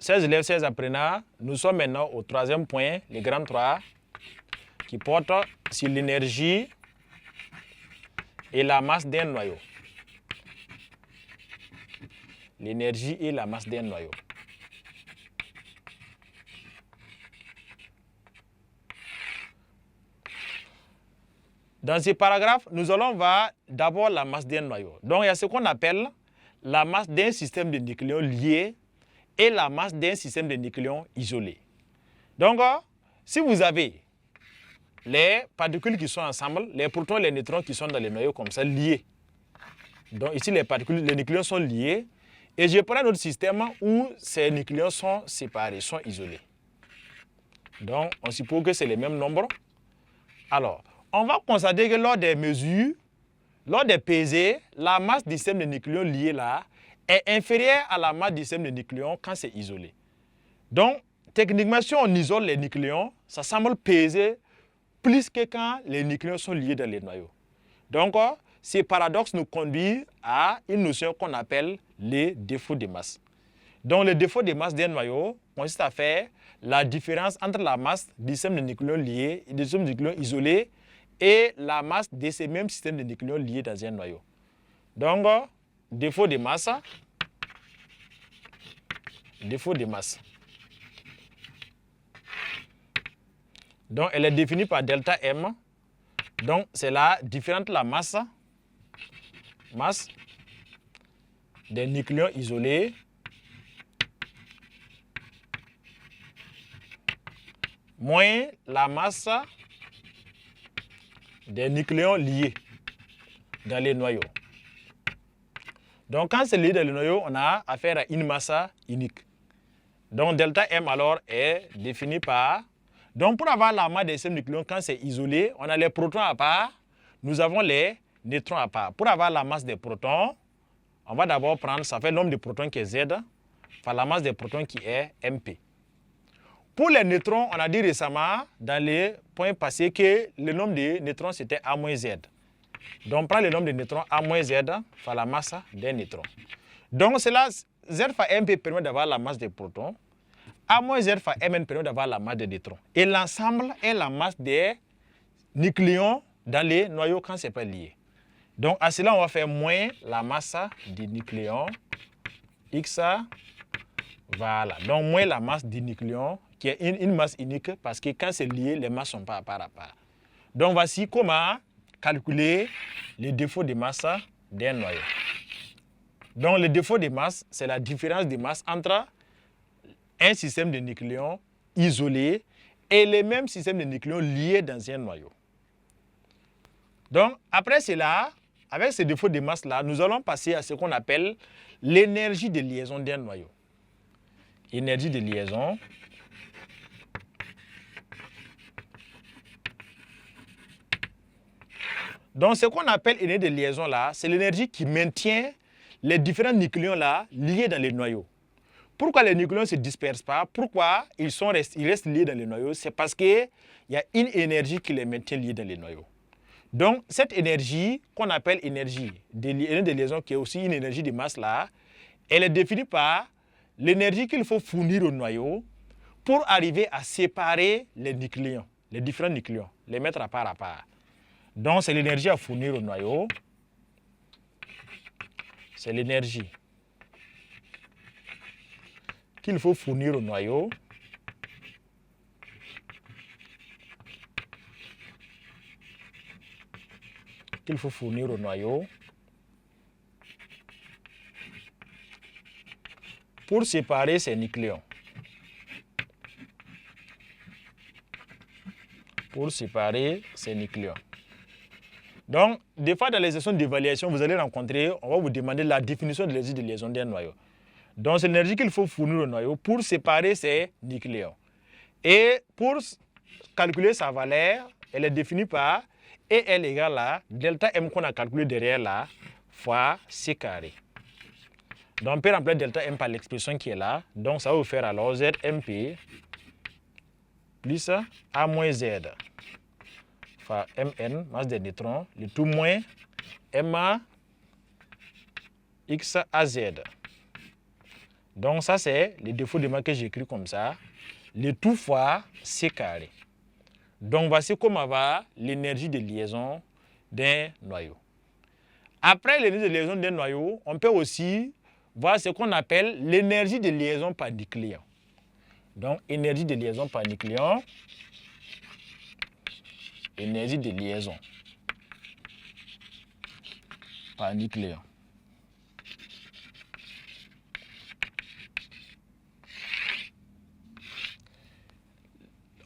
16 élèves, 16 apprenants, nous sommes maintenant au troisième point, le grand 3, qui porte sur l'énergie et la masse d'un noyau. L'énergie et la masse d'un noyau. Dans ce paragraphe, nous allons voir d'abord la masse d'un noyau. Donc, il y a ce qu'on appelle la masse d'un système de nucléons liés et la masse d'un système de nucléons isolé. Donc, si vous avez les particules qui sont ensemble, les protons et les neutrons qui sont dans les noyaux comme ça, liés. Donc, ici, les particules, les nucléons sont liés. Et je prends notre système où ces nucléons sont séparés, sont isolés. Donc, on suppose que c'est les mêmes nombres. Alors, on va constater que lors des mesures, lors des pesées, la masse du système de nucléons liés là est inférieure à la masse du système de nucléons quand c'est isolé. Donc, techniquement, si on isole les nucléons, ça semble peser plus que quand les nucléons sont liés dans les noyaux. Donc, ces paradoxes nous conduisent à une notion qu'on appelle les défauts de masse. Donc, le défaut de masse d'un noyau consiste à faire la différence entre la masse du système de nucléons liés et du système de nucléons isolés et la masse de ces mêmes systèmes de nucléons liés dans un noyau. Donc, défaut de masse. Défaut de masse. Donc, elle est définie par delta M. Donc, c'est la différence entre la masse des nucléons isolés moins la masse des nucléons liés dans les noyaux. Donc, quand c'est lié dans le noyau, on a affaire à une masse unique. Donc, delta M alors est défini par... Donc, pour avoir la masse des systèmes nucléons, quand c'est isolé, on a les protons à part, nous avons les neutrons à part. Pour avoir la masse des protons, on va d'abord prendre, ça fait le nombre de protons qui est Z, par la masse des protons qui est MP. Pour les neutrons, on a dit récemment, dans les points passés, que le nombre de neutrons, c'était A-Z. Donc, on prend le nombre de neutrons A-Z par la masse des neutrons. Donc, cela, Z fois MP permet d'avoir la masse des protons. A-Z fois Mn permet d'avoir la masse des neutrons. Et l'ensemble est la masse des nucléons dans les noyaux quand ce n'est pas lié. Donc, à cela, on va faire moins la masse des nucléons X. Voilà. Donc, moins la masse des nucléons, qui est une masse unique, parce que quand c'est lié, les masses ne sont pas à part. Donc, voici comment calculer les défauts de masse d'un noyau. Donc, le défaut de masse, c'est la différence de masse entre un système de nucléons isolé et les mêmes systèmes de nucléons liés dans un noyau. Donc, après cela, avec ces défauts de masse-là, nous allons passer à ce qu'on appelle l'énergie de liaison d'un noyau. Énergie de liaison. Donc, ce qu'on appelle énergie de liaison là, c'est l'énergie qui maintient les différents nucléons là liés dans les noyaux. Pourquoi les nucléons ne se dispersent pas? Pourquoi ils restent liés dans les noyaux? C'est parce qu'il y a une énergie qui les maintient liés dans les noyaux. Donc, cette énergie qu'on appelle énergie de liaison, qui est aussi une énergie de masse là, elle est définie par l'énergie qu'il faut fournir au noyau pour arriver à séparer les nucléons, les différents nucléons, les mettre à part. Donc, c'est l'énergie à fournir au noyau. C'est l'énergie qu'il faut fournir au noyau pour séparer ces nucléons. Donc, des fois, dans les sessions d'évaluation, vous allez rencontrer, on va vous demander la définition de l'énergie de liaison d'un noyau. Donc, c'est l'énergie qu'il faut fournir au noyau pour séparer ces nucléons. Et pour calculer sa valeur, elle est définie par EL égale à delta M qu'on a calculé derrière là, fois C carré. Donc, on peut remplacer delta M par l'expression qui est là. Donc, ça va vous faire alors ZMP plus A moins Z fois Mn, masse des neutrons, le tout moins Ma X AZ Donc ça, c'est le défaut de masse que j'écris comme ça. Le tout fois C carré. Donc voici comment va l'énergie de liaison d'un noyau. Après l'énergie de liaison d'un noyau, on peut aussi voir ce qu'on appelle l'énergie de liaison par nucléon. Donc énergie de liaison par nucléon, énergie de liaison par nucléon.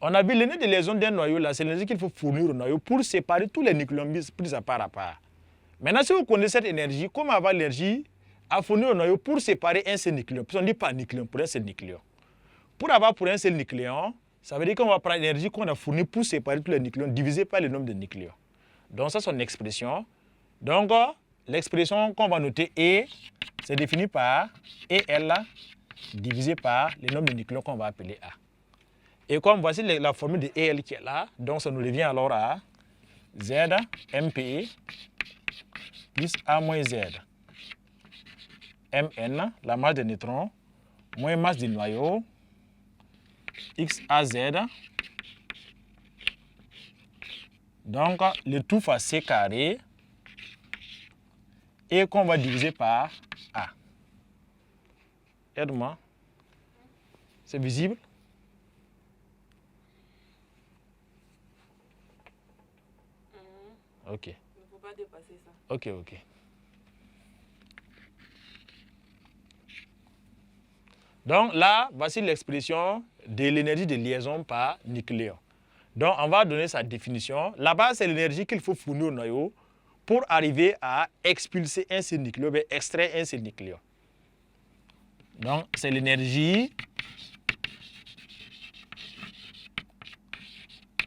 On a vu l'énergie de liaison d'un noyau, là, c'est l'énergie qu'il faut fournir au noyau pour séparer tous les nucléons pris à part à part. Maintenant, si vous connaissez cette énergie, comment avoir l'énergie à fournir au noyau pour séparer un seul nucléon? Puis on dit pas nucléon, pour un seul nucléon. Pour avoir pour un seul nucléon, ça veut dire qu'on va prendre l'énergie qu'on a fournie pour séparer tous les nucléons divisé par le nombre de nucléons. Donc ça, c'est une expression. Donc, l'expression qu'on va noter E, c'est défini par EL divisé par le nombre de nucléons qu'on va appeler A. Et comme voici la formule de EL qui est là, donc ça nous revient alors à Z MPE plus A moins Z. Mn, la masse des neutrons, moins masse du noyau, XAZ. Donc, le tout fois C carré, et qu'on va diviser par A. Aide-moi. C'est visible? Ok. Il ne faut pas dépasser ça. Ok. Donc là, voici l'expression de l'énergie de liaison par nucléon. Donc on va donner sa définition. Là-bas, c'est l'énergie qu'il faut fournir au noyau pour arriver à expulser un seul nucléon, bien extraire un seul nucléon. Donc c'est l'énergie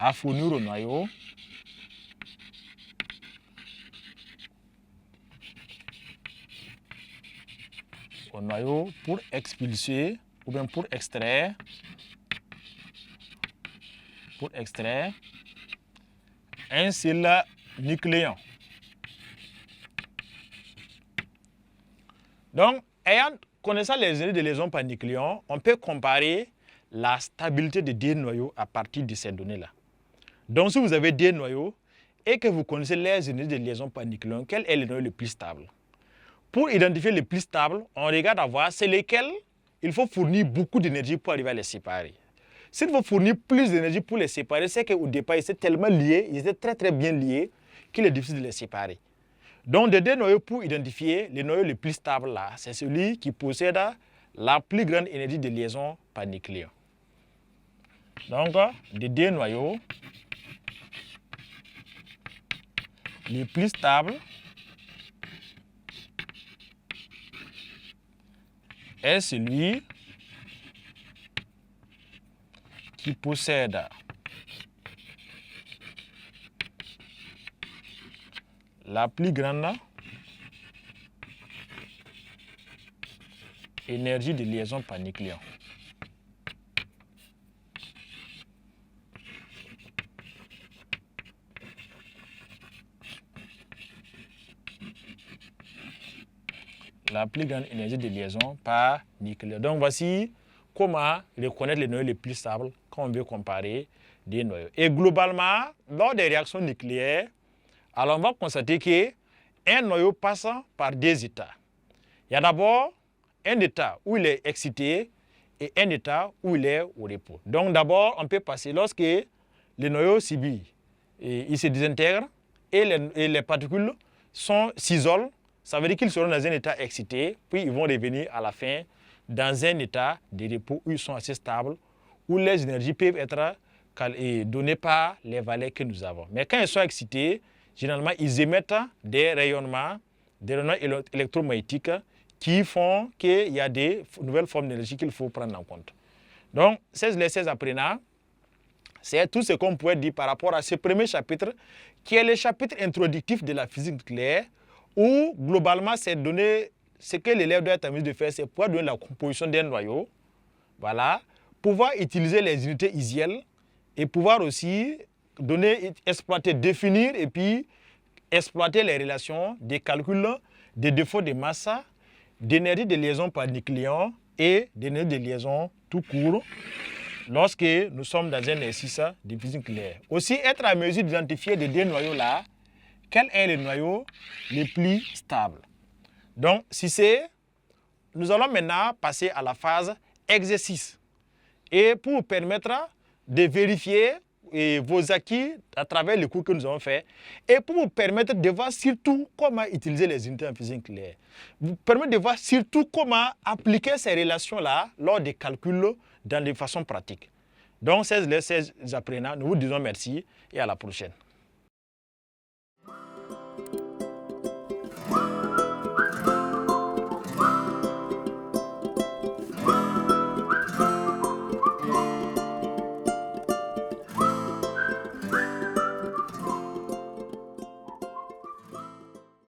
à fournir au noyau pour expulser ou bien pour extraire un seul nucléon. Donc, connaissant les énergies de liaison par nucléon, on peut comparer la stabilité de deux noyaux à partir de ces données-là. Donc, si vous avez deux noyaux et que vous connaissez les énergies de liaison par nucléon, quel est le noyau le plus stable? Pour identifier les plus stables, on regarde à voir c'est lesquels il faut fournir beaucoup d'énergie pour arriver à les séparer. S'il faut fournir plus d'énergie pour les séparer, c'est qu'au départ, ils étaient tellement liés, ils étaient très bien liés, qu'il est difficile de les séparer. Donc, de deux noyaux pour identifier le noyau le plus stable là, c'est celui qui possède la plus grande énergie de liaison par nucléon. Donc, de deux noyaux, le plus stable est celui qui possède la plus grande énergie de liaison par nucléon. La plus grande énergie de liaison par nucléon. Donc voici comment reconnaître les noyaux les plus stables quand on veut comparer des noyaux. Et globalement, lors des réactions nucléaires, alors on va constater qu'un noyau passe par deux états. Il y a d'abord un état où il est excité et un état où il est au repos. Donc d'abord, on peut passer lorsque le noyau subit, il se désintègre et les particules s'isolent. Ça veut dire qu'ils seront dans un état excité, puis ils vont revenir à la fin dans un état de repos où ils sont assez stables, où les énergies peuvent être données par les valeurs que nous avons. Mais quand ils sont excités, généralement, ils émettent des rayonnements électromagnétiques qui font qu'il y a des nouvelles formes d'énergie qu'il faut prendre en compte. Donc, les 16 apprenants, c'est tout ce qu'on pourrait dire par rapport à ce premier chapitre, qui est le chapitre introductif de la physique nucléaire, où globalement, c'est donner ce que l'élève doit être en mesure de faire, c'est pouvoir donner la composition d'un noyau, voilà, pouvoir utiliser les unités isuelles et pouvoir aussi exploiter, définir et puis exploiter les relations des calculs des défauts de masse, d'énergie de liaison par nucléon et des nœuds de liaison tout court lorsque nous sommes dans un exercice de physique nucléaire. Aussi, être à mesure d'identifier des deux noyaux-là, quel est le noyau le plus stable. Donc, si c'est, nous allons maintenant passer à la phase exercice. Et pour vous permettre de vérifier vos acquis à travers les cours que nous avons fait et pour vous permettre de voir surtout comment utiliser les unités en physique nucléaire. Vous permettre de voir surtout comment appliquer ces relations-là lors des calculs dans des façons pratiques. Donc, 16 apprenants, nous vous disons merci et à la prochaine.